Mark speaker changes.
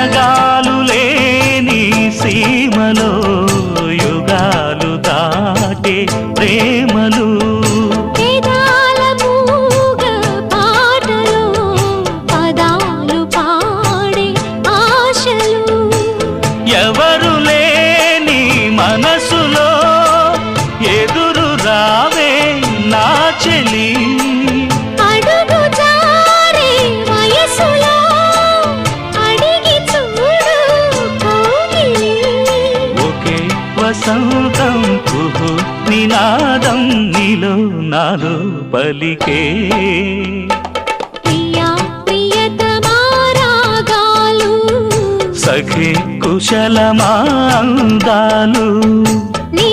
Speaker 1: సరగాలు లేని సీమలో యుగాలు దాటే ప్రేమలు
Speaker 2: వేదాల మూగ పాటలో పదాలు పాడే ఆశలు
Speaker 1: ఎవరు లేని మనసులో ఎదురు రావే నా చెలి
Speaker 2: అడుగు జారే వయసులో అడిగి చూడు కౌగిలి
Speaker 1: ఒకే వసంతం కుహు నినాదం నీలో నాలో పలికే
Speaker 2: ప్రియా ప్రియతమా రాగాలు
Speaker 1: సఖి కుశలమా అందాలు
Speaker 2: నీ